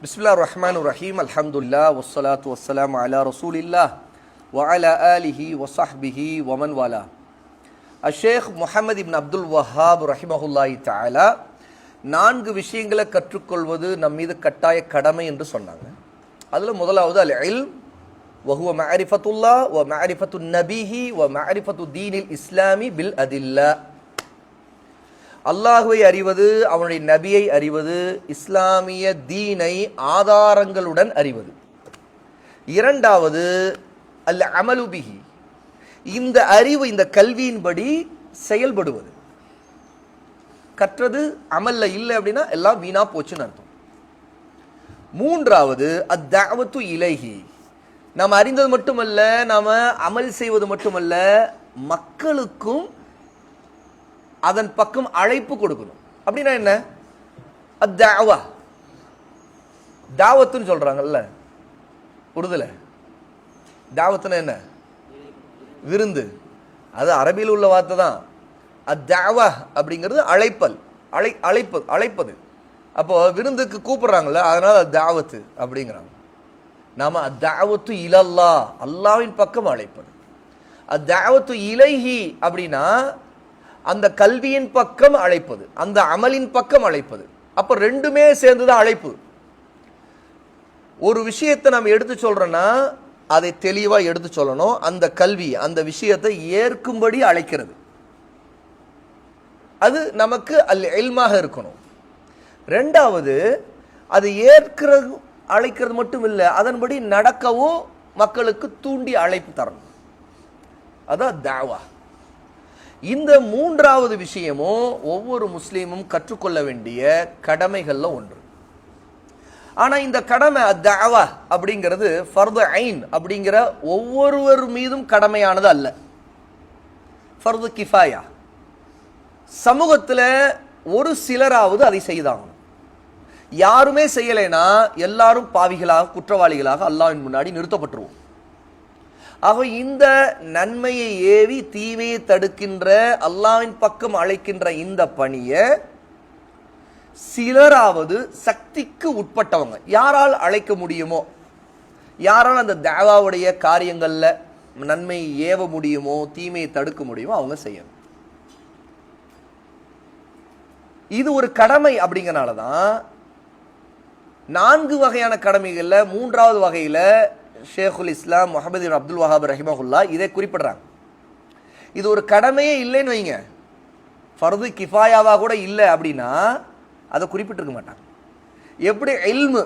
பிஸ்மில்லாஹிர் ரஹ்மானிர் ரஹீம். அல்ஹம்துலில்லாஹ் வஸ்ஸலாத்து வஸ்ஸலாமு அலா ரசூலில்லாஹ் வ அலா ஆலிஹி வ ஸஹ்பிஹி வ மன் வாலா. ஷேக் முஹம்மது இப்னு அப்துல் வஹாப் ரஹிமஹுல்லாஹி தஆலா 4 விஷயங்களை கற்றுக்கொள்வது நம் மீது கட்டாய கடமை என்று சொன்னாங்க. அதில் முதலாவது அல் இல்ம் வ ஹுவ மஅரிஃபத்துல்லாஹ் வ மஅரிஃபத்து நபிஹி வ மஅரிஃபத்து தீனில் இஸ்லாமி பில் அதில்லா. அல்லாஹுவை அறிவது, அவனுடைய நபியை அறிவது, இஸ்லாமிய தீனை ஆதாரங்களுடன் அறிவது. இரண்டாவது அல் அமலு பிஹி, இந்த அறிவு, இந்த கல்வியின்படி செயல்படுவது. கற்றது அமல்ல இல்லை அப்படின்னா எல்லாம் வீணா போச்சுன்னு அர்த்தம். மூன்றாவது அத்தாவத்து இலைஹி, நாம் அறிந்தது மட்டுமல்ல, நாம அமல் செய்வது மட்டுமல்ல, மக்களுக்கும் அதன் பக்கம் அழைப்பு கொடுக்கணும். அப்படின்னா என்ன? அத்தாவா, தாவத்துன்னு சொல்றாங்கல்ல உருதுல. தாவத்துன்னா என்ன? விருந்து. அது அரபியில் உள்ள வார்த்தை தான். அத்தாவா அப்படிங்கிறது அழைப்பல், அழைப்பது. அப்போ விருந்துக்கு கூப்பிடுறாங்கல்ல, அதனால தாவத்து அப்படிங்கிறாங்க. நாம அத்தாவத்து இலல்லா, அல்லாவின் பக்கம் அழைப்பது. அத்தாவத்து இலைஹி அப்படின்னா அந்த கல்வியின் பக்கம் அழைப்பது, அந்த அமலின் பக்கம் அழைப்பது. அப்ப ரெண்டுமே சேர்ந்துதான் அழைப்பு. ஒரு விஷயத்தை நம்ம எடுத்து சொல்றோம்னா அதை தெளிவா எடுத்து சொல்லணும். அந்த கல்வி, அந்த விஷயத்தை ஏற்கும்படி அழைக்கிறது, அது நமக்கு அல் இல்மாக இருக்கணும். ரெண்டாவது, அது ஏற்கிறது, அழைக்கிறது மட்டும் இல்லை, அதன்படி நடக்கவும் மக்களுக்கு தூண்டி அழைப்பு தரணும். அதான் தாவா. இந்த மூன்றாவது விஷயமும் ஒவ்வொரு முஸ்லீமும் கற்றுக்கொள்ள வேண்டிய கடமைகள்ல ஒன்று. ஆனா இந்த கடமை தாவா அப்படிங்கிறது ஃபர்து ஐன் அப்படிங்கிற ஒவ்வொருவர் மீதும் கடமையானது அல்ல. ஃபர்து கிஃபாயா, சமூகத்துல ஒரு சிலராவது அதை செய்தாகணும். யாருமே செய்யலைன்னா எல்லாரும் பாவிகளாக, குற்றவாளிகளாக அல்லாஹ்வின் முன்னாடி நிறுத்தப்பட்டுருவோம். ஆக இந்த நன்மையை ஏவி தீமையை தடுக்கின்ற, அல்லாஹ்வின் பக்கம் அழைக்கின்ற இந்த பணியை சிலராவது சக்திக்கு உட்பட்டவங்க, யாரால் அழைக்க முடியுமோ, யாரால் அந்த தாவாவுடைய காரியங்கள்ல நன்மையை ஏவ முடியுமோ, தீமையை தடுக்க முடியுமோ, அவங்க செய்யணும். இது ஒரு கடமை. அப்படிங்கறனாலதான் 4 வகையான கடமைகள்ல 3வது வகையில ஷேகுல் இஸ்லாம் முஹம்மது இப்னு அப்துல் வஹாப் ரஹிமஹுல்லா இதை குறிப்பிடுறாங்க. இது ஒரு கடமையே இல்லைன்னு வைங்க, ஃபர்து கிஃபாயாவா கூட இல்லை அப்படின்னா அதை குறிப்பிட்டிருக்க மாட்டாங்க. எப்படி இல்மு,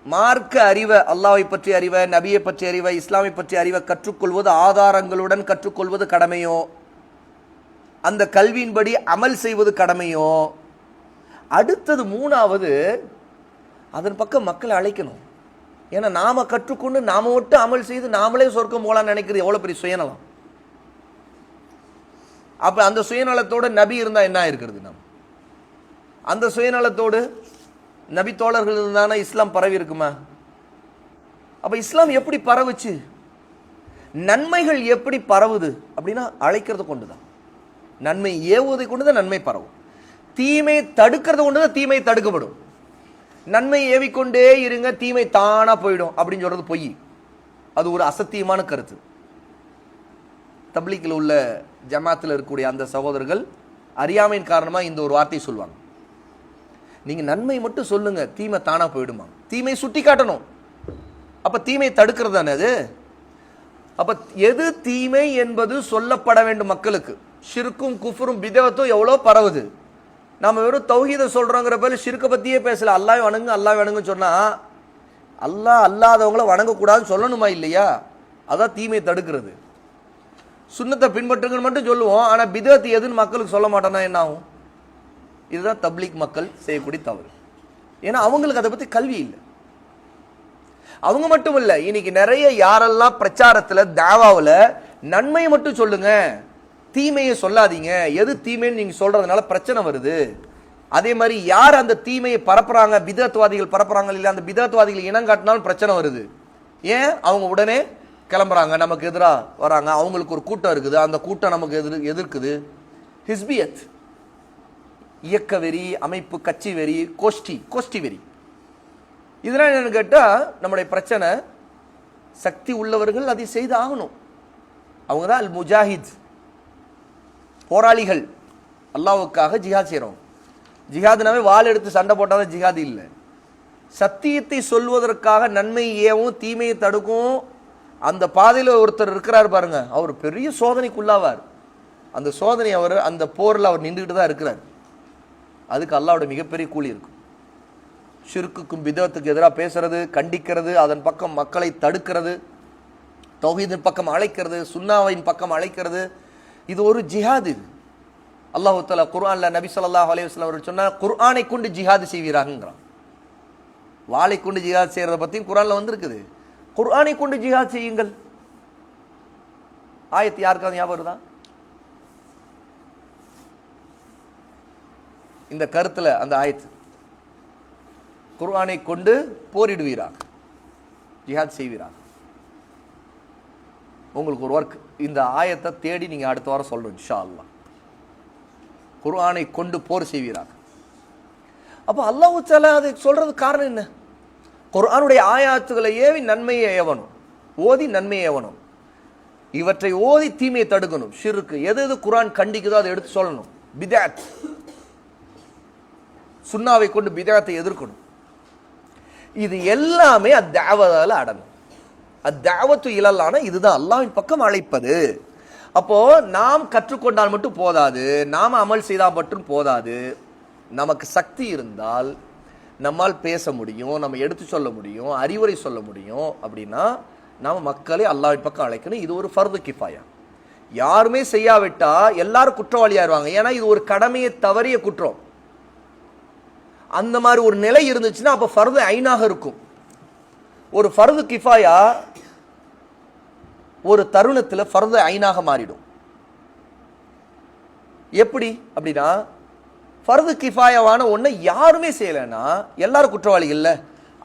மார்க்க அறிவை, அல்லாஹ்வை பற்றி அறிவை, நபியை பற்றி அறிவை, இஸ்லாமை பற்றி அறிவை கற்றுக்கொள்வது, ஆதாரங்களுடன் கற்றுக்கொள்வது கடமையோ, அந்த கல்வியின்படி அமல் செய்வது கடமையோ, அடுத்தது 3வது அதன் பக்கம் மக்களை அழைக்கணும். ஏன்னா நாம கற்றுக்கொண்டு நாம மட்டும் அமல் செய்து நாமளே சொர்க்கம் போலான்னு நினைக்கிறது எவ்வளவு பெரிய சுயநலம். அப்ப அந்த சுயநலத்தோட நபி இருந்தா என்ன இருக்கிறது? நாம் அந்த சுயநலத்தோடு நபி தோழர்கள் இருந்தானா இஸ்லாம் பரவி இருக்குமா? அப்ப இஸ்லாம் எப்படி பரவுச்சு? நன்மைகள் எப்படி பரவுது அப்படின்னா அழைக்கிறது கொண்டுதான். நன்மை ஏவுவதை கொண்டுதான் நன்மை பரவும். தீமை தடுக்கிறது கொண்டுதான் தீமை தடுக்கப்படும். நன்மை ஏவிக்கொண்டே இருங்க, தீமை தானா போயிடும் அப்படின்னு சொல்றது பொய். அது ஒரு அசத்தியமான கருத்து. தப்லீகில் உள்ள ஜமாத்தில் இருக்கக்கூடிய அந்த சகோதரர்கள் அறியாமையின் காரணமா இந்த ஒரு வார்த்தை சொல்லுவாங்க. நீங்க நன்மை மட்டும் சொல்லுங்க, தீமை தானா போயிடுமா? தீமை சுட்டி காட்டணும். அப்ப தீமை தடுக்கிறது தானே அது. அப்ப எது தீமை என்பது சொல்லப்பட வேண்டும் மக்களுக்கு. ஷிர்க்கும் குஃப்ரும் பிதஅத்தும் எவ்வளோ பரவுது. நாம வெறும் தௌஹீதை சொல்றோங்கிற பேர்ல ஷிர்க்க பத்தியே பேசல. அல்லாஹ் வணங்கு, அல்லாஹ் வணங்குன்னு சொன்னா அல்லாஹ் அல்லாதவங்களை வணங்கக்கூடாதுன்னு சொல்லணுமா இல்லையா? அதான் தீமையை தடுக்கிறது. சுன்னத்தை பின்பற்றுங்கன்னு மட்டும் சொல்லுவோம், ஆனா பிதஅத் எதுன்னு மக்களுக்கு சொல்ல மாட்டோம்னா என்ன ஆகும்? இதுதான் தப்லீக் மக்கள் செய்யக்கூடிய தவறு. ஏன்னா அவங்களுக்கு அதை பத்தி கல்வி இல்லை. அவங்க மட்டும் இல்ல, இன்னைக்கு நிறைய யாரெல்லாம் பிரச்சாரத்துல தாவாவுல நன்மையை மட்டும் சொல்லுங்க, தீமையை சொல்லாதீங்க, எது தீமைன்னு நீங்க சொல்றதுனால பிரச்சனை வருது. அதே மாதிரி யார் அந்த தீமையை பரப்புறாங்க, பிதஅத்வாதிகள் பரப்புறாங்க இல்ல, அந்த பிதஅத்வாதிகள் இனம் காட்டினாலும் பிரச்சனை வருது. ஏன்? அவங்க உடனே கிளம்புறாங்க, நமக்கு எதிராக வராங்க, அவங்களுக்கு ஒரு கூட்டம் இருக்குது, அந்த கூட்டம் நமக்கு எதிர்க்குது. ஹிஸ்பியத், இயக்க வெறி, அமைப்பு கட்சி வெறி, கோஷ்டி வெறி. இதனால் என்னன்னு கேட்டால் நம்முடைய பிரச்சனை, சக்தி உள்ளவர்கள் அதை செய்து ஆகணும். அவங்க தான் அல் முஜாஹித், போராளிகள், அல்லாஹ்வுக்காக ஜிஹாத் செய்கிறோம். ஜிஹாதுனாவே வாள் எடுத்து சண்டை போட்டால் ஜிஹாது இல்லை. சத்தியத்தை சொல்வதற்காக நன்மை ஏவும் தீமையை தடுக்கும் அந்த பாதையில் ஒருத்தர் இருக்கிறார் பாருங்க, அவர் பெரிய சோதனைக்குள்ளாவார். அந்த சோதனை அவர் அந்த போரில் அவர் நின்றுக்கிட்டு தான் இருக்கிறார். அதுக்கு அல்லாஹ்வுடைய மிகப்பெரிய கூலி இருக்கும். ஷிர்க்குக்கும் பிதத்துக்கு எதிராக பேசுறது, கண்டிக்கிறது, அதன் பக்கம் மக்களை தடுக்கிறது, தௌஹீதின் பக்கம் அழைக்கிறது, சுன்னாவின் பக்கம் அழைக்கிறது, இது ஒரு ஜிஹாது. இது அல்லாஹ் தஆலா குர்ஆன்ல நபி ஸல்லல்லாஹு அலைஹி வஸல்லம் அவர்கள் சொன்னார், குர்ஆனை கொண்டு ஜிஹாது செய்வீராங்கறான். வாளை கொண்டு ஜிஹாத் செய்யறத பத்தியும் குர்ஆன்ல வந்திருக்குது. குர்ஆனை கொண்டு ஜிஹாத் செய்யுங்கள். ஆயத்து யாருக்காவது ஞாபகம் வருதா? இந்த கருத்துல அந்த ஆயத்து, குர்ஆனை கொண்டு போரிடுவீராக, ஜிஹாத் செய்வீராக. உங்களுக்கு ஒரு ஒர்க், இந்த ஆயத்தை தேடி நீங்க அடுத்த வாரம் சொல்லணும் இன்ஷா அல்லாஹ். குர்ஆனை கொண்டு போர் செய்வீராக. அப்ப அல்லாஹ் தஆலா அதை சொல்றது காரணம் என்ன? குர்ஆனுடைய ஆயாத்துகளை ஏவி நன்மையை ஏவணும், ஓதி நன்மையை ஏவணும். இவற்றை ஓதி தீமையை தடுக்கணும். ஷிர்க் எது எது குர்ஆன் கண்டிக்குதோ அதை எடுத்து சொல்லணும். பித்அத், சுன்னாவை கொண்டு பித்அத்தை எதிர்க்கணும். இது எல்லாமே அத்தாவதால அடங்கும். அத்தாவத்து இலல்லான இதுதான் அல்லாஹ்வின் பக்கம் அழைப்பது. அப்போ நாம் கற்றுக்கொண்டால் மட்டும் போதாது, நாம அமல் செய்தால் மட்டும் போதாது. நமக்கு சக்தி இருந்தால் நம்மால் பேச முடியும், நம்ம எடுத்து சொல்ல முடியும், அறிவுரை சொல்ல முடியும். அப்படின்னா நாம மக்களை அல்லாஹ்வின் பக்கம் அழைக்கணும். இது ஒரு ஃபர்து கிஃபாயா. யாருமே செய்யாவிட்டா எல்லாரும் குற்றவாளியாயிருவாங்க. ஏன்னா இது ஒரு கடமையை தவறிய குற்றம். அந்த மாதிரி ஒரு நிலை இருந்துச்சுன்னா அப்ப ஃபர்து ஐனாக இருக்கும். ஒரு ஃபர்து கிஃபாயா ஒரு தருணத்தில் ஃபர்து ஐனாக மாறிடும். எப்படி அப்படின்னா, ஃபர்து கிஃபாயாவான ஒன்றை யாருமே செய்யலைன்னா எல்லாரும் குற்றவாளிகள் இல்லை.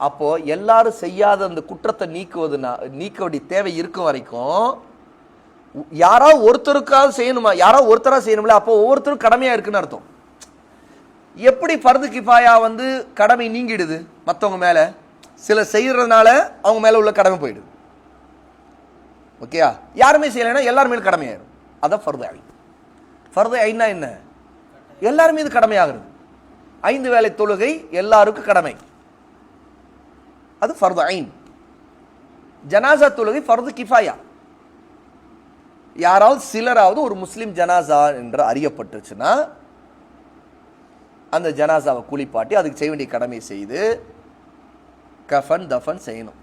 அப்போ எல்லாரும் செய்யாத அந்த குற்றத்தை நீக்க வேண்டிய தேவை இருக்கும் வரைக்கும் யாராவது ஒருத்தருக்காவது செய்யணுமா, யாராவது ஒருத்தராக செய்யணும்ல, அப்போ ஒவ்வொருத்தரும் கடமையா இருக்குன்னு அர்த்தம். எப்படி ஃபர்து கிஃபாயா கடமை நீங்கிடுது மற்றவங்க மேல, சில செய்யறதுனால அவங்க மேல உள்ள கடமை போயிடுது. ஓகேயா? யாருமே செய்யலைன்னா எல்லாரும் மீது கடமையாயிரும். அதான் ஃபர்து ஐன். ஃபர்து ஐன்னா என்ன? எல்லாரும் மீது கடமையாகிறது. 5 வேளை தொழுகை எல்லாருக்கும் கடமை, அது ஃபர்து ஐன். ஜனாசா தொழுகை ஃபர்து கிஃபாயா. யாராவது சிலராவது ஒரு முஸ்லிம் ஜனாசா என்று அறியப்பட்டுச்சுன்னா அந்த ஜனாசாவை குளிப்பாட்டி அதுக்கு செய்ய வேண்டிய கடமை செய்து கஃபன் தஃபன் செய்யணும்.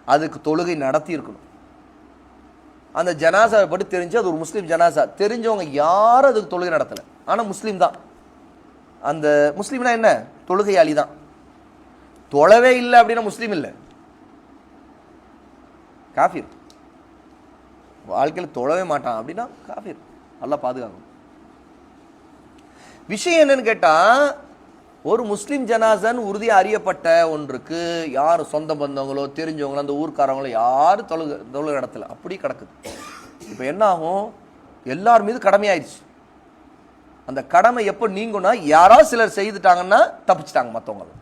அதுக்கு தொழுகை நடத்தி இருக்கணும். அந்த ஜனாசாவை பற்றி தெரிஞ்சு அது ஒரு முஸ்லீம் ஜனாசா, தெரிஞ்சவங்க யாரும் அதுக்கு தொழுகை நடத்தலை, ஆனால் முஸ்லீம் தான். அந்த முஸ்லீம்னா என்ன? தொழுகையாளி தான். தொழவே இல்லை அப்படின்னா முஸ்லீம் இல்லை, காஃபிர். வாழ்க்கையில் தொழவே மாட்டான் அப்படின்னா காஃபிர். நல்லா பாதுகாக்கணும். விஷயம் என்னன்னு கேட்டா, ஒரு முஸ்லிம் ஜனாசன் உறுதியா அறியப்பட்ட ஒன்றுக்கு யார் சொந்த பந்தவங்களோ தெரிஞ்சவங்களோ அந்த ஊர்க்காரங்களோ யாரும் தொழுகை நடத்தல, அப்படி கிடக்குது. இப்ப என்ன ஆகும்? எல்லார் மீது கடமையாயிருச்சு. அந்த கடமை எப்போ நீங்கும்னா, யாராவது சிலர் செய்துட்டாங்கன்னா தப்பிச்சிட்டாங்க மற்றவங்க,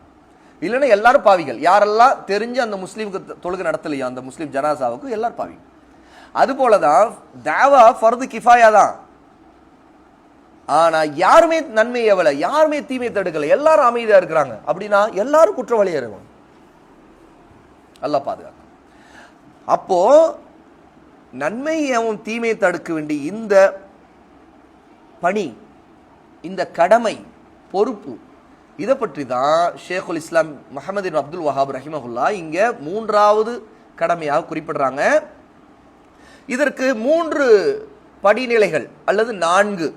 இல்லைன்னா எல்லாரும் பாவிகள். யாரெல்லாம் தெரிஞ்சு அந்த முஸ்லீமுக்கு தொழுகை நடத்தலையோ அந்த முஸ்லீம் ஜனாசாவுக்கு எல்லாரும் பாவிகள். அது போலதான் தாவா ஃபர்து கிஃபாயா தான். ஆனா யாருமே நன்மை எவ்வளவு, யாருமே தீமை தடுக்கல, எல்லாரும் அமைதியா இருக்கிறாங்க அப்படின்னா எல்லாரும் குற்றவாளியா இருக்கும். அல்லாஹ் பாதுகாக்க. அப்போ நன்மையவும் தீமையை தடுக்க வேண்டிய இந்த பணி, இந்த கடமை, பொறுப்பு, இதை பற்றி தான் ஷேகுல் இஸ்லாம் முஹம்மது பின் அப்துல் வஹாப் ரஹிமஹுல்லா இங்க 3வது கடமையாக குறிப்பிடுறாங்க. இதற்கு 3 படிநிலைகள் அல்லது 4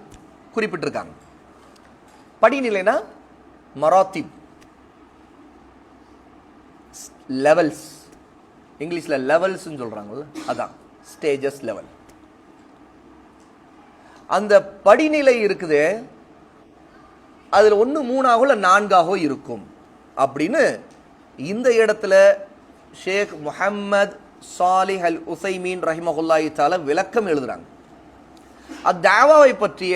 குறிப்பிட்டிருக்காங்க. படிநிலைனா மராத்திப், லெவல்ஸ். இங்கிலீஷ்ல லெவல்ஸ் சொல்றாங்கல்ல, அதான் ஸ்டேஜஸ், லெவல். அந்த படிநிலை இருக்குது, அதுல 1 3ஆகவோ இல்ல 4ஆகவோ இருக்கும் அப்படின்னு இந்த இடத்துல ஷேக் முஹம்மது சாலிஹ் அல் உசைமீன் ரஹிமஹுல்லாஹி தஆலா விளக்கம் எழுதுறாங்க. அத்தாவாவை பற்றிய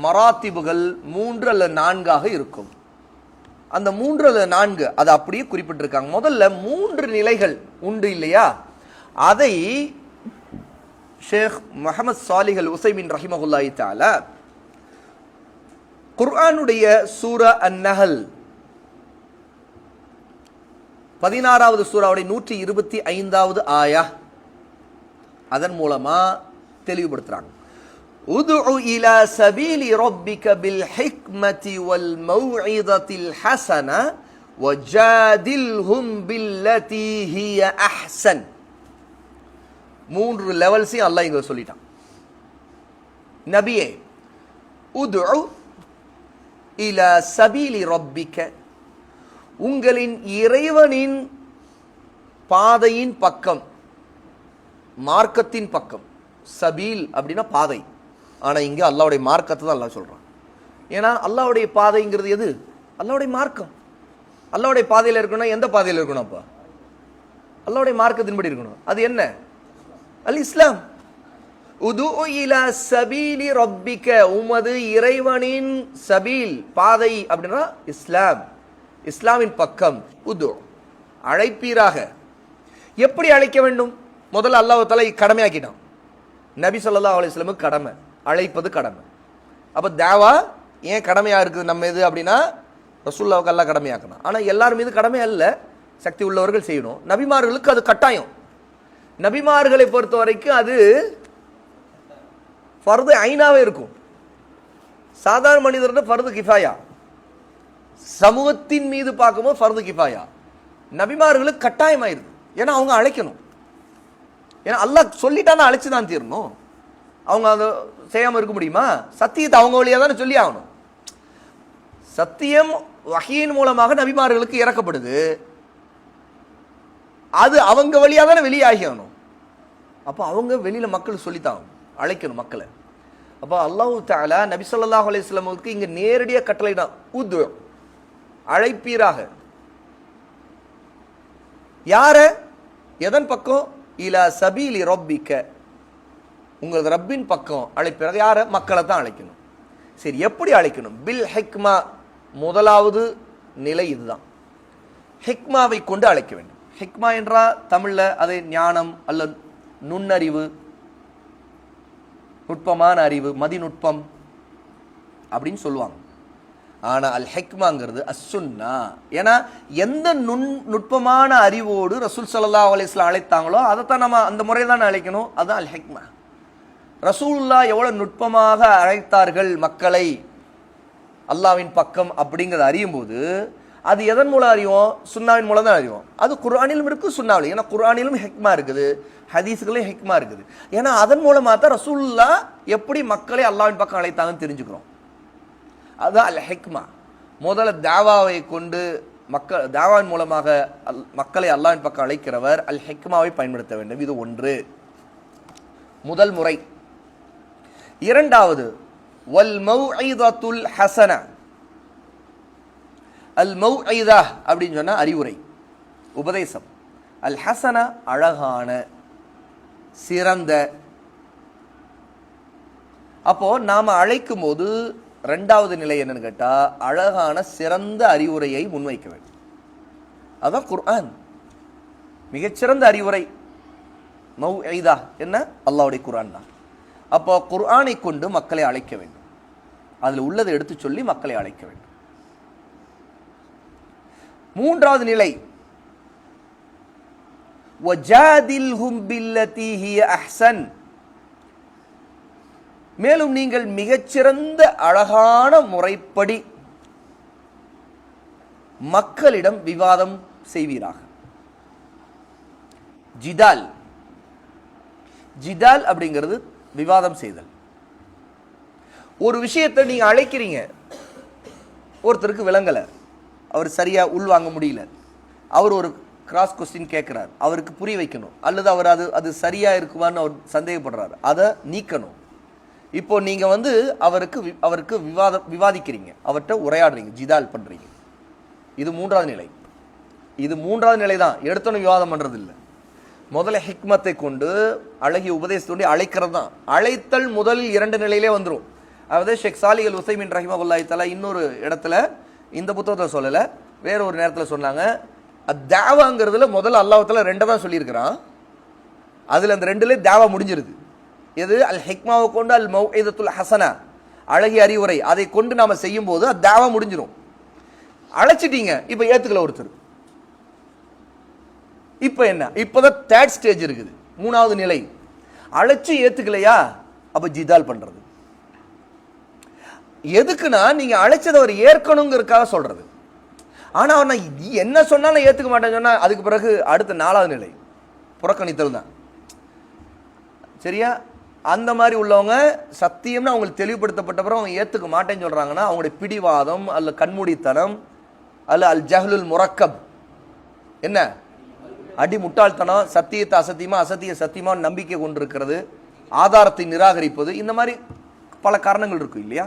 மராத்திபுகள் 3 அல்லது 4ஆக இருக்கும். அந்த 3 அல்லது 4 அதை அப்படியே குறிப்பிட்டிருக்காங்க. முதல்ல 3 நிலைகள் உண்டு இல்லையா, அதை ஷேக் முஹம்மது சாலிஹ் அல் உஸைமீன் ரஹிமஹுல்லாஹி தஆலா குர்ஆனுடைய சூரா அன்-நஹல் 16வது சூராவுடைய 125வது ஆயா அதன் மூலமா தெளிவுபடுத்துறாங்க. உதுஉ இலா சபீலி ரப்பிக பில் ஹிக்மதி வல் மௌஇதத்தில் ஹஸன வஜாதில்ஹும் பில்லதி ஹிய அஹ்ஸன். 3 லெவல்ஸையும் அல்லாஹ் இங்க சொல்லிட்டான். நபியே, உதுஉ இலா சபீலி ரப்பிக, உங்களின் இறைவனின் பாதையின் பக்கம், மார்க்கத்தின் பக்கம். சபீல் அப்படின்னா பாதை, ஆனா இங்க அல்லாஹ்வுடைய மார்க்கத்தை தான் அல்லாஹ் சொல்றான். ஏன்னா அல்லாஹ்வுடைய பாதைங்கிறது எது? அல்லாஹ்வுடைய மார்க்கம். அல்லாஹ்வுடைய பாதையில இருக்கணும். எந்த பாதையில இருக்கணும்? அப்ப அல்லாஹ்வுடைய மார்க்கத்தின்படி இருக்கணும். அது என்ன? அல் இஸ்லாம். உதுஉ இலா சபீலி ரப்பிக, உமது இறைவனின் சபீல் பாதை அப்படின்னா இஸ்லாம், இஸ்லாமின் பக்கம். உது, அழைப்பீராக. எப்படி அழைக்க வேண்டும்? முதல்ல அல்லாஹ் தஆலா கடமையாக்கிட்டான். நபி ஸல்லல்லாஹு அலைஹி வஸல்லம் கடமை, அழைப்பது கடமை. அப்ப தாவா ஏன் கடமையா இருக்குது நம்ம இது அப்படின்னா ரசூலுல்லாஹ்வுக்கு அல்லாஹ் கடமையாக்கணும். ஆனா எல்லார் மீது கடமை அல்ல, சக்தி உள்ளவர்கள் செய்யணும். நபிமார்களுக்கு அது கட்டாயம். நபிமார்களை பொறுத்த வரைக்கும் அது ஃபர்து ஐனாவே இருக்கும். சாதாரண மனிதர்கிட்ட ஃபர்து கிஃபாயா, சமூகத்தின் மீது பார்க்கும்போது ஃபர்து கிஃபாயா. நபிமார்களுக்கு கட்டாயமாயிருது. ஏன்னா அவங்க அழைக்கணும். ஏன்னா அல்லாஹ் சொல்லிட்டானா அழைச்சு தான் தீரணும். அவங்க அதை செய்யாம இருக்க முடியுமா? சத்தியத்தை அவங்க வழியா தானே சொல்லி ஆகணும். சத்தியம் வஹீயின் மூலமாக நபிமார்களுக்கு இறக்கப்படுது. அது அவங்க வழியா தானே வெளியாகி ஆகணும். அப்போ அவங்க வெளியில மக்கள் சொல்லித்தான் அழைக்கணும் மக்களை. அப்போ அல்லாஹ் தஆலா நபி ஸல்லல்லாஹு அலைஹி வஸல்லமுக்கு இங்க நேரடியா கட்டளையிடான். உது, அழைப்பீராக. யார? எதன் பக்கம்? இலா சபீலி ரப்பிக, உங்களது ரப்பின் பக்கம் அழைப்பீராக. யார? மக்களை தான் அழைக்கணும். சரி, எப்படி அழைக்கணும்? பில் ஹிக்மா, முதலாவது நிலை இதுதான். ஹிக்மாவை கொண்டு அழைக்க வேண்டும். ஹிக்மா என்றா தமிழ்ல அதை ஞானம் அல்லது நுண்ணறிவு, நுட்பமான அறிவு, மதிநுட்பம் அப்படின்னு சொல்லுவாங்க. ஆனா அல் ஹிக்மாங்கிறது அஸ்ஸுன்னா. ஏன்னா எந்த நுட்பமான அறிவோடு ரசூல் ஸல்லல்லாஹு அலைஹி வஸல்லம் அழைத்தாங்களோ அதைத்தான் நம்ம அந்த முறையை தான் அழைக்கணும். அதுதான் அல் ஹிக்மா. ரசூலுல்லாஹ் எவ்வளவு நுட்பமாக அழைத்தார்கள் மக்களை அல்லாஹ்வின் பக்கம் அப்படிங்கிறத அறியும் போது அது எதன் மூலம் அறிவோம்? சுன்னாவின் மூலம் தான் அறிவோம். அது குர்ஆனிலும் இருக்கு, சுன்னாவிலும். ஏன்னா குர்ஆனிலும் ஹிக்மா இருக்குது, ஹதீஸ்களையும் ஹிக்மா இருக்குது. ஏன்னா அதன் மூலமா தான் ரசூலுல்லாஹ் எப்படி மக்களை அல்லாஹ்வின் பக்கம் அழைத்தாங்கன்னு தெரிஞ்சுக்கிறோம். அதுதான் அல் ஹிக்மா. முதல்ல தாவாவை கொண்டு தாவாவின் மூலமாக மக்களை அல்லாஹ்வின் பக்கம் அழைக்கிறவர் அல் ஹிக்மாவை பயன்படுத்த வேண்டும். இது ஒன்று, முதல் முறை. இரண்டாவது வல் மௌஇதத்துல் ஹஸனா. அல் மௌஇதா அப்படின்னு சொன்னா அறிவுரை, உபதேசம். அல் ஹஸனா அழகான, சிறந்த. அப்போ நாம அழைக்கும் போது ரெண்டாவது நிலை என்னன்னு கேட்டா அழகான சிறந்த அறிவுரையை முன்வைக்க வேண்டும். அதான் குர்ஆன், மிகச்சிறந்த அறிவுரை. மௌஇதா என்ன? அல்லாஹ்வுடைய குர்ஆன் தான். அப்போ குர்ஆனை கொண்டு மக்களை அழைக்க வேண்டும். அதில் உள்ளதை எடுத்து சொல்லி மக்களை அழைக்க வேண்டும். மூன்றாவது நிலை வஜாதில்ஹும் பில்லதி ஹிய அஹ்ஸன். மேலும் நீங்கள் மிகச்சிறந்த அழகான முறைப்படி மக்களிடம் விவாதம் செய்வீராக. ஜிதால், ஜிதால் அப்படிங்கிறது விவாதம் செய்தல். ஒரு விஷயத்தை நீங்க அழைக்கிறீங்க, ஒருத்தருக்கு விளங்கல, அவர் சரியா உள்வாங்க முடியல, அவர் ஒரு கிராஸ் கொஸ்டின் கேட்கிறார், அவருக்கு புரிய வைக்கணும், அல்லது அவர் அது சரியா இருக்குமான்னு அவர் சந்தேகப்படுறாரு, அதை நீக்கணும். இப்போ நீங்க அவருக்கு விவாதிக்கிறீங்க, அவர்கிட்ட உரையாடுறீங்க, ஜிதால் பண்றீங்க. இது மூன்றாவது நிலை. இது மூன்றாவது நிலை தான். எடுத்தோன்னு விவாதம் பண்றது இல்லை. முதல்ல ஹிக்மத்தை கொண்டு அழகிய உபதேசத்தோடு அழைக்கிறது தான். அழைத்தல் முதல் இரண்டு நிலையிலே வந்துடும். அதாவது ஷேக் சாலிஹ் அல் உஸைமீன் ரஹிமஹுல்லாஹி தஆலா இன்னொரு இடத்துல இந்த புத்தகத்தை சொல்லல, வேற ஒரு நேரத்தில் சொன்னாங்க, தாவாங்கிறதுல முதல்ல அல்லாஹ்வுத்தாலா 2 தான் சொல்லியிருக்கிறான். அதில் அந்த 2ல தாவா முடிஞ்சிருது. எது? அல் ஹிக்மாவை கொண்டு அல் மௌஇதத்துல் ஹசனா, அழகிய அறிவுரை, அதை கொண்டு நாம செய்யும் போது அது தாவா முடிஞ்சிடும். அழைச்சிட்டீங்க, இப்ப ஏத்துக்கல ஒருத்தர், இப்ப என்ன? இப்பதான் 3rd ஸ்டேஜ் இருக்குது, 3வது நிலை. அழைச்சு ஏத்துக்கலையா, அப்ப ஜிதால் பண்றது. எதுக்குன்னா நீங்க அழைச்சதை அவர் ஏற்கணுங்கிறதுக்காக சொல்றது. ஆனா அவன் என்ன சொன்னாலும் ஏத்துக்க மாட்டேன்னு சொன்னா அதுக்கு பிறகு அடுத்த 4வது நிலை புறக்கணித்தல் தான். சரியா? அந்த மாதிரி உள்ளவங்க சத்தியம்னு அவங்களுக்கு தெளிவுபடுத்தப்பட்ட பிறகு அவங்க ஏத்துக்க மாட்டேன்னு சொல்றாங்கன்னா அவங்களுடைய பிடிவாதம் அல்ல கண்மூடித்தனம் அல்ல அல் ஜஹ்லுல் முரக்கப், என்ன அடி முட்டாள்தனம், சத்தியத்தை அசத்தியமா அசத்திய சத்தியமா நம்பிக்கை கொண்டிருக்கிறது, ஆதாரத்தை நிராகரிப்பது, இந்த மாதிரி பல காரணங்கள் இருக்கும் இல்லையா?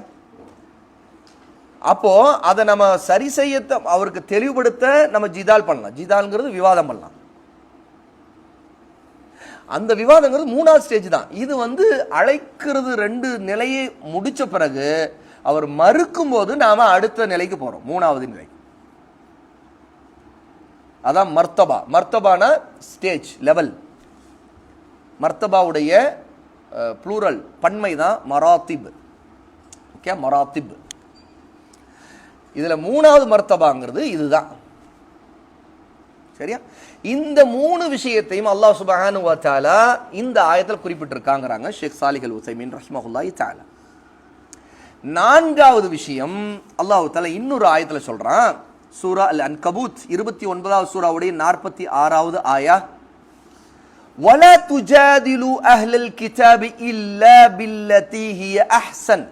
அப்போ அதை நம்ம சரி செய்ய அவருக்கு தெளிவுபடுத்த நம்ம ஜிதால் பண்ணலாம். ஜிதால்ங்கிறது விவாதம் பண்ணலாம். அந்த விவாதங்கிறது 3வது ஸ்டேஜ் தான். இது அழைக்கிறது 2 நிலையை முடிச்ச பிறகு அவர் மறுக்கும் போது நாம அடுத்த நிலைக்கு போறோம், 3வது நிலை. அதான் மர்த்தபா. மர்த்தபான ஸ்டேஜ் லெவல். மர்த்தபாவுடைய ப்ளூரல் பன்மை தான் மராத்திப். ஓகே, மராத்திப். இதுல 3வது மர்த்தபாங்கிறது இதுதான். சரியா? இந்த 3 விஷயத்தையும் அல்லாஹ் சுப்ஹானஹு வ தஆலா இந்த ஆயத்தில் குறிப்பிட்டிருக்காங்கறாங்க ஷேக் சாலிஹ் அல் உஸைமீன் ரஹ்மஹுல்லாஹி தஆலா. 4வது விஷயம் அல்லாஹ் தஆலா இன்னொரு ஆயத்துல சொல்றான். சூரா அல் அன்கபூத் 29வது சூராவுடைய 46வது ஆயா, வலா துஜாதிலு அஹ்லல் கிதாபி இல்லா பில்லதி ஹிய அஹ்சன்.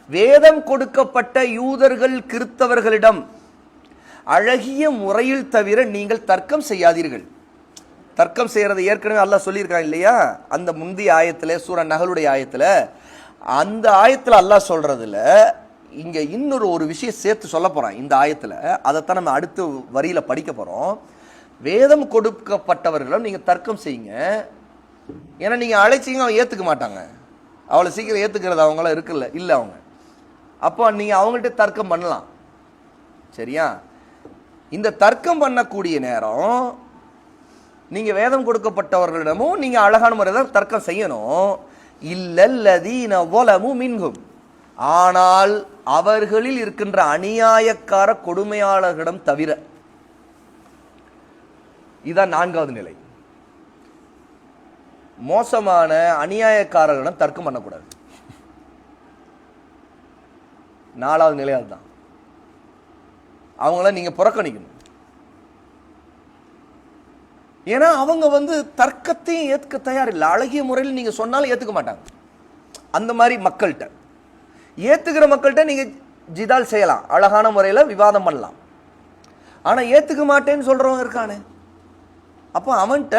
வேதம் கொடுக்கப்பட்ட யூதர்கள் கிறிஸ்தவர்களிடம் அழகிய முறையில் தவிர நீங்கள் தர்க்கம் செய்யாதீர்கள். தர்க்கம் செய்யறது ஏற்கனவே அல்லாஹ் சொல்லியிருக்கான் இல்லையா? அந்த முந்தைய ஆயத்துல, சூரா நஹலுடைய ஆயத்துல, அந்த ஆயத்துல அல்லாஹ் சொல்றதுல இங்க இன்னொரு ஒரு விஷயம் சேர்த்து சொல்ல போறான் இந்த ஆயத்துல. அதைத்தான் நம்ம அடுத்த வரியில படிக்க போறோம். வேதம் கொடுக்கப்பட்டவர்களிடம் நீங்க தர்க்கம் செய்யுங்க. ஏன்னா நீங்க அழைச்சிங்க, அவங்க ஏத்துக்க மாட்டாங்க. அவளை சீக்கிரம் ஏத்துக்கிறது அவங்கள இருக்குல்ல இல்ல அவங்க. அப்போ நீங்க அவங்கள்ட்ட தர்க்கம் பண்ணலாம். சரியா? இந்த தர்க்கம் பண்ணக்கூடிய நேரம் நீங்க வேதம் கொடுக்கப்பட்டவர்களிடமும் நீங்க அழகான முறையில் தர்க்கம் செய்யணும். இல்லல்லதீன வலமு மின்ஹும், ஆனால் அவர்களில் இருக்கின்ற அநியாயக்கார கொடுமையாளர்களிடம் தவிர. இதான் 4வது நிலை. மோசமான அநியாயக்காரர்களிடம் தர்க்கம் பண்ணக்கூடாது. 4வது நிலை அதுதான். அவங்கள நீங்க புறக்கணிக்கணும். ஏன்னா அவங்க தர்க்கத்தையும் ஏத்துக்க தயார் இல்லை. அழகிய முறையில் நீங்க சொன்னாலும் ஏத்துக்க மாட்டாங்க. அந்த மாதிரி மக்கள்கிட்ட, ஏத்துக்கிற மக்கள்கிட்ட நீங்க ஜிதால் செய்யலாம், அழகான முறையில விவாதம் பண்ணலாம். ஆனா ஏத்துக்க மாட்டேன்னு சொல்றவங்க இருக்கானே, அப்போ அவன்கிட்ட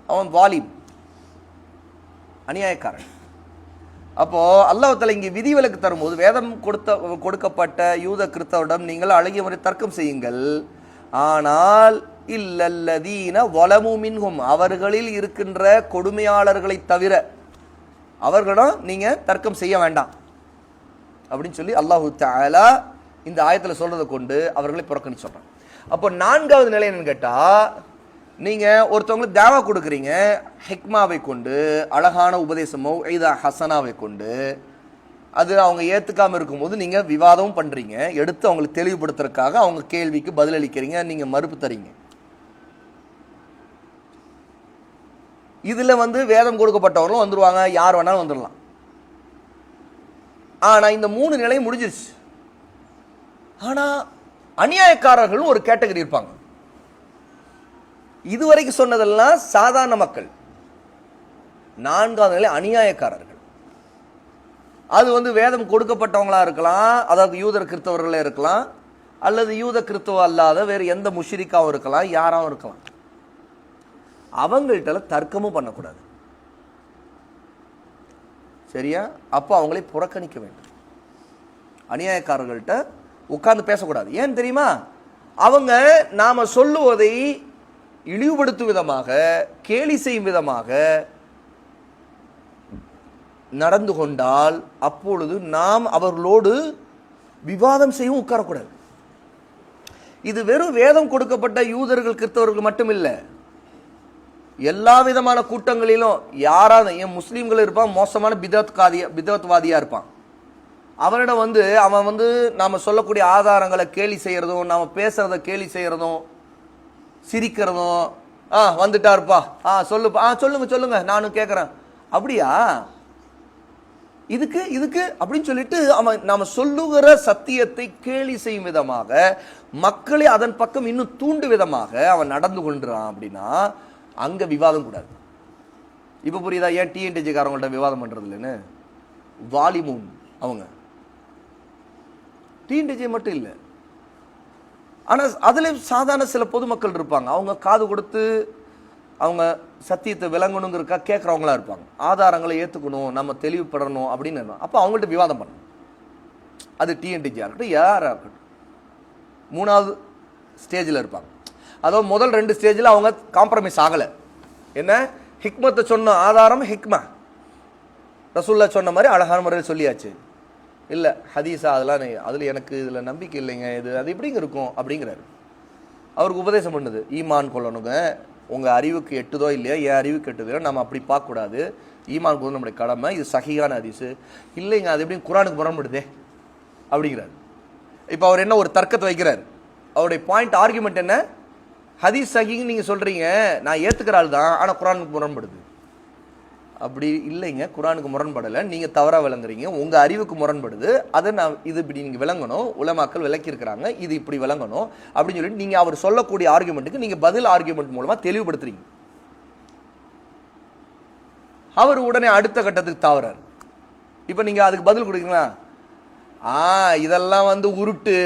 அவன் வாலிம், அநியாயக்காரன். அப்போ அல்லாஹ் தஆலா இங்கே விதிவிலக்கு தரும்போது, வேதம் கொடுக்கப்பட்ட யூத கிறிஸ்தவரிடம் நீங்கள் அழகிய முறை தர்க்கம் செய்யுங்கள், ஆனால் இல்லல்லதீன வலமு மின்ஹும், அவர்களில் இருக்கின்ற கொடுமையாளர்களை தவிர அவர்களிடம் நீங்க தர்க்கம் செய்ய வேண்டாம் அப்படின்னு சொல்லி அல்லாஹு தஆலா இந்த ஆயத்தில் சொல்றதை கொண்டு அவர்களை புறக்கணிச்சு சொல்றாங்க. அப்போ 4வது நிலை என்னன்னு கேட்டா, நீங்க ஒருத்தவங்களுக்கு தாவா கொடுக்குறீங்க, ஹிக்மாவை கொண்டு, அழகான உபதேசமோ இதா ஹசனாவை கொண்டு, அது அவங்க ஏத்துக்காம இருக்கும்போது நீங்க விவாதமும் பண்றீங்க, எடுத்து அவங்களுக்கு தெளிவுபடுத்துறதுக்காக அவங்க கேள்விக்கு பதிலளிக்கிறீங்க, நீங்க மறுப்பு தரீங்க. இதுல வேதம் கொடுக்கப்பட்டவர்களும் வந்துருவாங்க, யார் வேணாலும் வந்துடலாம். ஆனா இந்த 3 நிலை முடிஞ்சிருச்சு. ஆனா அநியாயக்காரர்களும் ஒரு கேட்டகரி இருப்பாங்க. இதுவரைக்கும் சொன்னதெல்லாம் சாதாரண மக்கள். 4வது நிலை அநியாயக்காரர்கள். அது வேதம் கொடுக்கப்பட்டவங்களா இருக்கலாம், அதாவது யூதர் கிறிஸ்தவர்களே இருக்கலாம், அல்லது யூத கிறிஸ்தவ அல்லாத வேறு எந்த முஷ்ரிக்காவும் இருக்கலாம், யாராவும் இருக்கலாம். அவங்கள்ட்ட தர்க்கமும் பண்ணக்கூடாது. சரியா? அப்போ அவங்களை புறக்கணிக்க வேண்டும். அநியாயக்காரர்கள்ட்ட உட்கார்ந்து பேசக்கூடாது. ஏன் தெரியுமா? அவங்க நாம சொல்லுவதை இழிவுபடுத்தும் விதமாக, கேலி செய்யும் விதமாக நடந்து கொண்டால் அப்பொழுது நாம் அவர்களோடு விவாதம் செய்யவும் உட்காரக்கூடாது. இது வெறும் வேதம் கொடுக்கப்பட்ட யூதர்கள் கிறிஸ்தவர்கள் மட்டும் இல்ல, எல்லா விதமான கூட்டங்களிலும் யாராவது என் முஸ்லீம்கள் இருப்பான், மோசமான பிதத்வாதியா இருப்பான். அவனிடம் அவன் நாம சொல்லக்கூடிய ஆதாரங்களை கேலி செய்யறதும், நாம பேசுறத கேலி செய்யறதும், சிரிக்கிறதும், வந்துட்டாருப்பா, சொல்லுப்பா, சொல்லுங்க சொல்லுங்க நானும் கேட்கறேன், அப்படியா இதுக்கு இதுக்கு அப்படின்னு சொல்லிட்டு அவன் நாம சொல்லுகிற சத்தியத்தை கேலி செய்யும் விதமாக, மக்களை அதன் பக்கம் இன்னும் தூண்டு விதமாக அவன் நடந்து கொள்றான். அப்படின்னா அங்க விவாதம் கூடாது. இப்ப புரியுதா ஏன் டிஎன்டிஜி காரங்கள்ட்ட விவாதம் பண்றது இல்லைன்னு? வாலிமூன் அவங்க டிஎன்டிஜி மட்டும் இல்லை, ஆனா அதுல சாதாரண சில பொதுமக்கள் இருப்பாங்க, அவங்க காது கொடுத்து அவங்க சத்தியத்தை விளங்கணுங்கிறக்கா கேட்கறவங்களா இருப்பாங்க, ஆதாரங்களை ஏத்துக்கணும், நம்ம தெளிவுபடணும் அப்படின்னு. அப்ப அவங்கள்ட்ட விவாதம் பண்ணணும். அது டிஎன்டிஜியா இருக்கட்டும், யாரா இருக்கட்டும், மூணாவது ஸ்டேஜில் இருப்பாங்க. அதாவது முதல் 2 ஸ்டேஜில் அவங்க காம்ப்ரமைஸ் ஆகலை. என்ன ஹிக்மத்தை சொன்ன ஆதாரம் ஹிக்மா, ரசூல்லா சொன்ன மாதிரி அழகான முறையில் சொல்லியாச்சு. இல்லை ஹதீஸா அதெல்லாம் அதில் எனக்கு இதில் நம்பிக்கை இல்லைங்க, இது அது எப்படிங்க இருக்கும் அப்படிங்கிறாரு. அவருக்கு உபதேசம் பண்ணுது, ஈமான் கொள்ளணுங்க, உங்கள் அறிவுக்கு எட்டுதோ இல்லையா, என் அறிவுக்கு எட்டுதோ, நம்ம அப்படி பார்க்கக்கூடாது, ஈமான் கொள்ள நம்முடைய கடமை, இது சஹீஹான ஹதீஸு. இல்லைங்க அது எப்படியும் குர்ஆனுக்கு முரண்படுதே அப்படிங்கிறார். இப்போ அவர் என்ன ஒரு தர்க்கத்தை வைக்கிறார், அவருடைய பாயிண்ட் ஆர்குமெண்ட் என்ன, ஹதீஸ் சஹீஹ்னு நீங்கள் சொல்கிறீங்க, நான் ஏற்றுக்கிற ஆள் தான், ஆனால் குர்ஆனுக்கு முரண்படுது. அப்படி இல்லைங்க, குர்ஆனுக்கு முரண்படலை, நீங்கள் தவறாக விளங்குறீங்க, உங்கள் அறிவுக்கு முரண்படுது, அதை நான் இது இப்படி நீங்கள் விளங்கணும், உலமாக்கள் விளக்கியிருக்கிறாங்க, இது இப்படி விளங்கணும் அப்படின்னு சொல்லிட்டு நீங்கள் அவர் சொல்லக்கூடிய ஆர்குமெண்ட்டுக்கு நீங்கள் பதில் ஆர்குமெண்ட் மூலமாக தெளிவுபடுத்துறீங்க. அவர் உடனே அடுத்த கட்டத்துக்கு தாவறார். இப்போ நீங்கள் அதுக்கு பதில் கொடுக்குறீங்களா, இதெல்லாம் உருட்டு,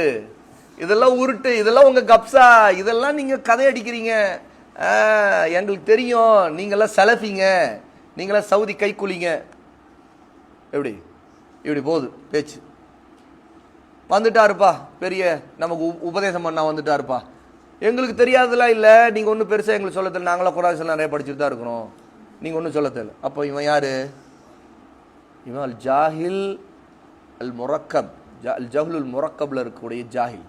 இதெல்லாம் உருட்டு, இதெல்லாம் உங்க கப்சா, இதெல்லாம் நீங்க கதை அடிக்கிறீங்க, எங்களுக்கு தெரியும், நீங்களாம் சலஃபிங்க, நீங்களாம் சவுதி கைக்கூலிங்க, எப்படி இப்படி போகுது பேச்சு. வந்துட்டாருப்பா பெரிய நமக்கு உபதேசம் பண்ணா வந்துட்டாருப்பா, எங்களுக்கு தெரியாததெல்லாம் இல்லை, நீங்க ஒன்றும் பெருசா எங்களுக்கு சொல்ல தெரியல, நாங்களாம் குர்ஆன் நிறைய படிச்சுட்டு தான் இருக்கிறோம், நீங்க ஒன்றும் சொல்ல தெரியல. அப்போ இவன் யாரு, இவன் அல் ஜாஹில் அல் முரக்கப், அல் ஜஹ்லுல் முரக்கப்ல இருக்கக்கூடிய ஜாஹில்.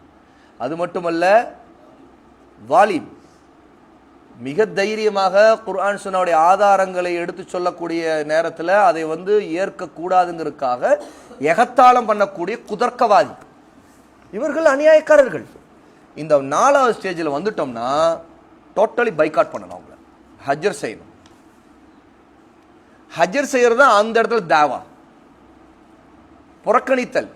அது மட்டுமல்ல வாலிம், மிக தைரியமாக குர்ஆன் சுன்னாவுடைய ஆதாரங்களை எடுத்து சொல்லக்கூடிய நேரத்தில் அதை ஏற்கக்கூடாதுங்கிறதுக்காக எகத்தாளம் பண்ணக்கூடிய குதர்க்கவாதி. இவர்கள் அநியாயக்காரர்கள். இந்த 4வது ஸ்டேஜில் வந்துட்டோம்னா டோட்டலி பைக்காட் பண்ணணும், அவங்கள ஹஜ்ஜர் செய்யணும். ஹஜ்ஜர் செய்யறது தான் அந்த இடத்துல தாவா, புறக்கணித்தல்.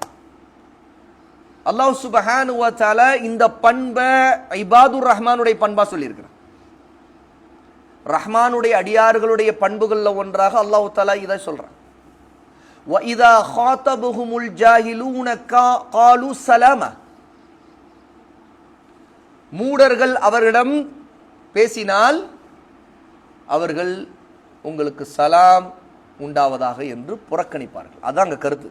அல்லாஹ் சுப்ஹானஹு வ தஆலா இந்த பண்பை இபாதுர் ரஹ்மானுடைய பண்பா சொல்லியிருக்கிறார். ரஹ்மானுடைய அடியார்களுடைய பண்புகள்ல ஒன்றாக அல்லாஹ் தஆலா இதை சொல்றான். வ இதா காதபஹுமுல் ஜாஹிலூன காலு ஸலாமா, மூடர்கள் அவரிடம் பேசினால் அவர்கள் உங்களுக்கு சலாம் உண்டாவதாக என்று புறக்கணிப்பார்கள். அதான் அங்க கருத்து.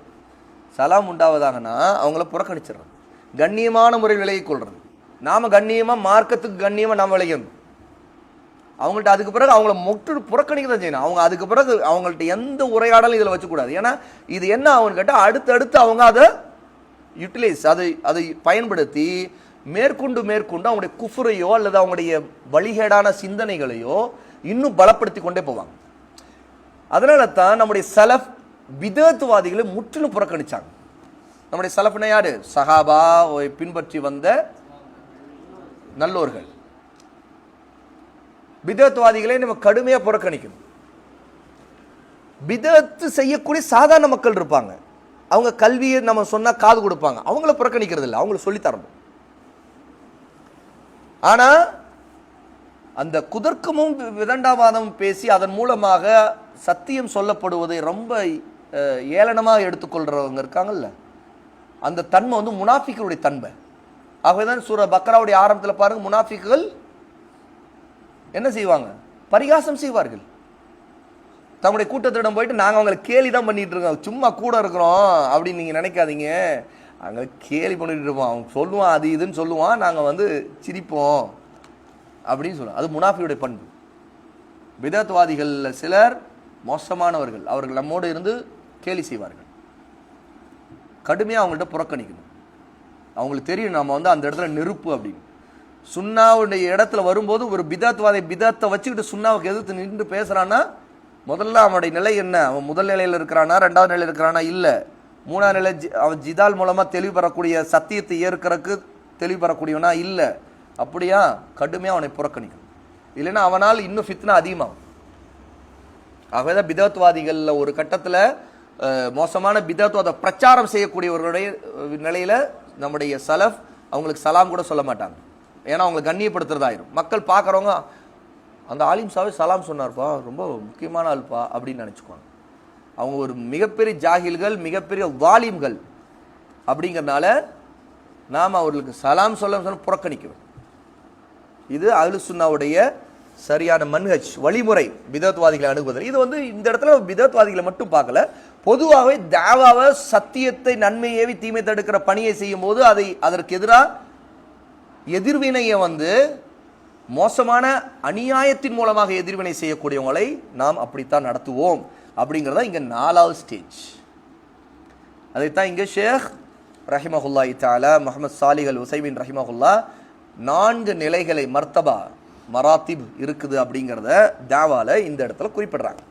சலாம் உண்டாவதாகனா அவங்கள புறக்கணிச்சிடறது, கண்ணியமான முறையில் விலகிக் கொள்றது. நாம கண்ணியமா, மார்க்கத்துக்கு கண்ணியமா நாம் விளையணும். அவங்கள்ட்ட அதுக்கு பிறகு அவங்கள முற்று புறக்கணிக்க தான் செய்யணும். அவங்க அதுக்கு பிறகு அவங்கள்ட்ட எந்த உரையாடலும் இதில் வச்சுக்கூடாது. ஏன்னா இது என்ன ஆகும்னு கேட்டால் அடுத்தடுத்து அவங்க அதை யூட்டிலைஸ், அதை பயன்படுத்தி மேற்கொண்டு அவங்களுடைய குஃப்ரையோ அல்லது அவங்களுடைய வழிகேடான சிந்தனைகளையோ இன்னும் பலப்படுத்தி கொண்டே போவாங்க. அதனால தான் நம்முடைய சலஃப் பிதத்வாதிகளை முற்றிலும் புறக்கணிச்சாங்க. நம்முடைய சலஃப்னா யாரு, சஹாபா பின்பற்றி வந்த நல்லோர்கள். பிதத்வாதிகளை நம்ம கடுமையா புறக்கணிக்கணும். பிதத்து செய்யக்கூடிய சாதாரண மக்கள் இருப்பாங்க, அவங்க கல்வியை நம்ம சொன்னா காது கொடுப்பாங்க, அவங்கள புறக்கணிக்கிறது இல்லை, அவங்கள சொல்லித்தரணும். ஆனா அந்த குதர்க்கமும் விதண்டாவாதமும் பேசி அதன் மூலமாக சத்தியம் சொல்லப்படுவதை ரொம்ப ஏளனமாக எடுத்துக்கொள்றவங்க இருக்காங்கல்ல, அந்த தன்மை முனாஃபிக்களுடைய தன்மை. ஆகவேதான் சூரா பக்ராவுடைய ஆரம்பத்தில் பாருங்க, முனாஃபிக்குகள் என்ன செய்வாங்க, பரிகாசம் செய்வார்கள். தம்முடைய கூட்டத்திடம் போயிட்டு நாங்கள் அவங்களை கேலி தான் பண்ணிட்டு இருக்கோம், சும்மா கூட இருக்கிறோம் அப்படின்னு நீங்க நினைக்காதீங்க, அங்க கேலி பண்ணிட்டு இருப்போம், அவன் சொல்லுவான் அது இதுன்னு சொல்லுவான், நாங்க சிரிப்போம் அப்படின்னு சொல்லுவோம். அது முனாஃபியுடைய பண்பு. பிதத்வாதிகள் சிலர் மோசமானவர்கள், அவர்கள் நம்மோடு இருந்து கேலி செய்வார்கள். கடுமையாக அவங்கள்ட்ட புறக்கணிக்கணும். அவங்களுக்கு தெரியும் நம்ம அந்த இடத்துல நெருப்பு அப்படின்னு. சுன்னாவுடைய இடத்துல வரும்போது ஒரு பிதத்தை வச்சுக்கிட்டு சுன்னாவுக்கு எதிர்த்து நின்று பேசுறான்னா முதல்ல அவனுடைய நிலை என்ன? அவன் முதல் நிலையில் இருக்கிறானா, ரெண்டாவது நிலையில் இருக்கிறானா? இல்லை, மூணாவது நிலை அவன் ஜிதால் மூலமா தெளிவு பெறக்கூடிய சத்தியத்தை ஏற்கிறதுக்கு தெளிவு பெறக்கூடியவனா? இல்லை. அப்படியா கடுமையாக அவனை புறக்கணிக்கும், இல்லைன்னா அவனால் இன்னும் ஃபித்னா அதிகமாகும். ஆகவேதான் பிதத்வாதிகளில் ஒரு கட்டத்தில் மோசமான பிதத்வாத பிரச்சாரம் செய்யக்கூடியவர்களுடைய நிலையில நம்முடைய சலஃப் அவங்களுக்கு சலாம் கூட சொல்ல மாட்டாங்க. ஏன்னா அவங்களை கண்ணியப்படுத்துறதாயிரும். மக்கள் பார்க்குறவங்க அந்த ஆலிம் சாவே சலாம் சொன்னார்ப்பா, ரொம்ப முக்கியமான ஆள்பா அப்படின்னு நினச்சிக்குவாங்க. அவங்க ஒரு மிகப்பெரிய ஜாகில்கள், மிகப்பெரிய வாலிம்கள். அப்படிங்கிறதுனால நாம் அவர்களுக்கு சலாம் சொல்ல புறக்கணிக்கிறோம். இது அஹ்லு சுன்னாவுடைய சரியான மன்ஹஜ், வழிமுறை பிதத்வாதிகளை அணுகுவதில். இது இந்த இடத்துல பிதத்வாதிகளை மட்டும் பார்க்கல, பொதுவாகவே தாவாவை, சத்தியத்தை, நன்மையேவி தீமை தடுக்கிற பணியை செய்யும் போது அதற்கு எதிராக எதிர்வினையை மோசமான அநியாயத்தின் மூலமாக எதிர்வினை செய்யக்கூடியவங்களை நாம் அப்படித்தான் நடத்துவோம். அப்படிங்கிறதா இங்க 4வது ஸ்டேஜ். அதைத்தான் இங்க ஷேக் ரஹிமஹுல்லாஹி தஆலா முஹம்மது சாலிஹ் அல் உஸைமீன் ரஹிமஹுல்லா 4 நிலைகளை மர்த்தபா மராத்திப் இருக்குது அப்படிங்கிறத தாவால இந்த இடத்துல குறிப்பிடுறாங்க.